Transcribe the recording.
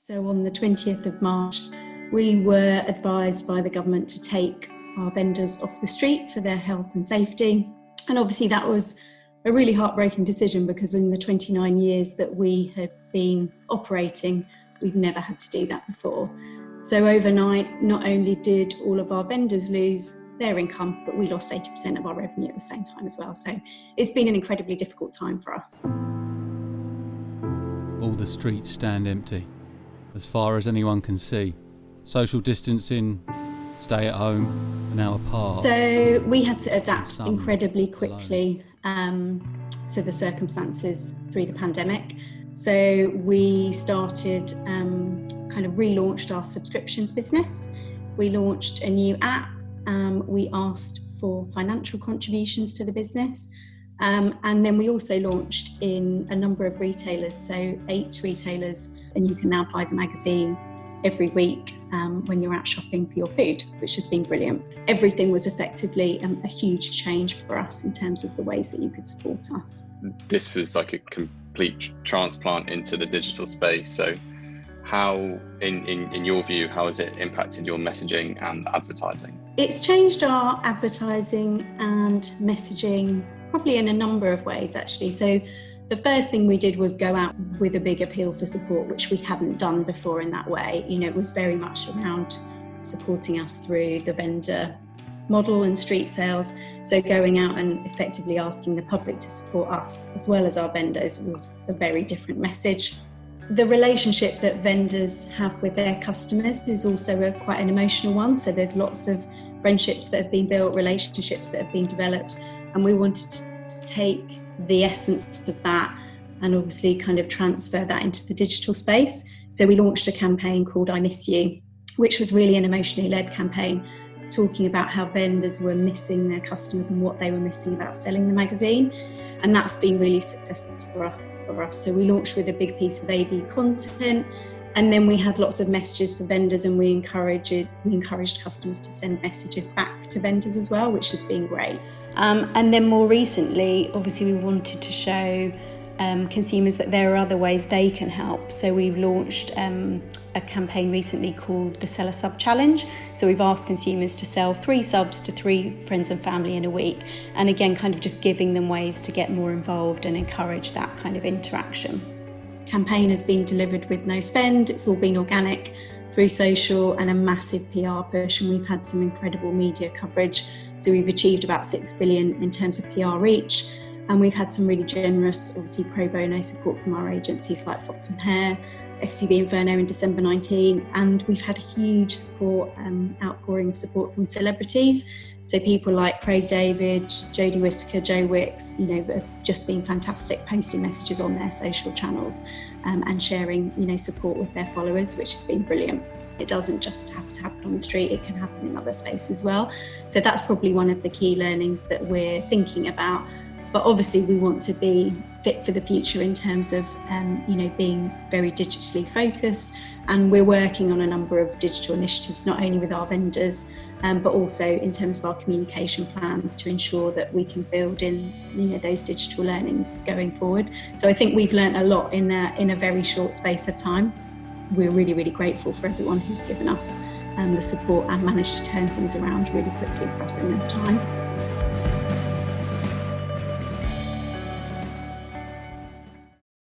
So on the 20th of March, we were advised by the government to take our vendors off the street for their health and safety. And obviously that was a really heartbreaking decision, because in the 29 years that we had been operating, we've never had to do that before. So overnight, not only did all of our vendors lose their income, but we lost 80% of our revenue at the same time as well. So it's been an incredibly difficult time for us. All the streets stand empty, as far as anyone can see. Social distancing, stay at home, an hour apart. So we had to adapt incredibly quickly to the circumstances through the pandemic. So we started, kind of relaunched our subscriptions business. We launched a new app. We asked for financial contributions to the business. And then we also launched in a number of retailers, so 8 retailers, and you can now buy the magazine every week when you're out shopping for your food, which has been brilliant. Everything was effectively a huge change for us in terms of the ways that you could support us. This was like a complete transplant into the digital space. So how, in your view, how has it impacted your messaging and advertising? It's changed our advertising and messaging probably in a number of ways, actually. So the first thing we did was go out with a big appeal for support, which we hadn't done before in that way. You know, it was very much around supporting us through the vendor model and street sales. So going out and effectively asking the public to support us as well as our vendors was a very different message. The relationship that vendors have with their customers is also quite an emotional one. So there's lots of friendships that have been built, relationships that have been developed, and we wanted to take the essence of that and obviously kind of transfer that into the digital space. So we launched a campaign called I Miss You, which was really an emotionally led campaign, talking about how vendors were missing their customers and what they were missing about selling the magazine. And that's been really successful for us. So we launched with a big piece of AV content, and then we had lots of messages for vendors, and we encouraged customers to send messages back to vendors as well, which has been great. And then more recently, obviously, we wanted to show consumers that there are other ways they can help. So we've launched a campaign recently called the Sell a Sub Challenge. So we've asked consumers to sell 3 subs to 3 friends and family in a week. And again, kind of just giving them ways to get more involved and encourage that kind of interaction. Campaign has been delivered with no spend. It's all been organic through social and a massive PR push, and we've had some incredible media coverage. So we've achieved about 6 billion in terms of PR reach, and we've had some really generous, obviously pro bono support from our agencies like Fox and Hare, FCB Inferno in December 19, and we've had a huge support, outpouring of support from celebrities. So people like Craig David, Jodie Whittaker, Joe Wicks, you know, have just been fantastic, posting messages on their social channels and sharing, you know, support with their followers, which has been brilliant. It doesn't just have to happen on the street, it can happen in other spaces as well. So that's probably one of the key learnings that we're thinking about. But obviously we want to be fit for the future in terms of, you know, being very digitally focused. And we're working on a number of digital initiatives, not only with our vendors, but also in terms of our communication plans to ensure that we can build in, you know, those digital learnings going forward. So I think we've learned a lot in a very short space of time. We're really, really grateful for everyone who's given us the support and managed to turn things around really quickly for us in this time.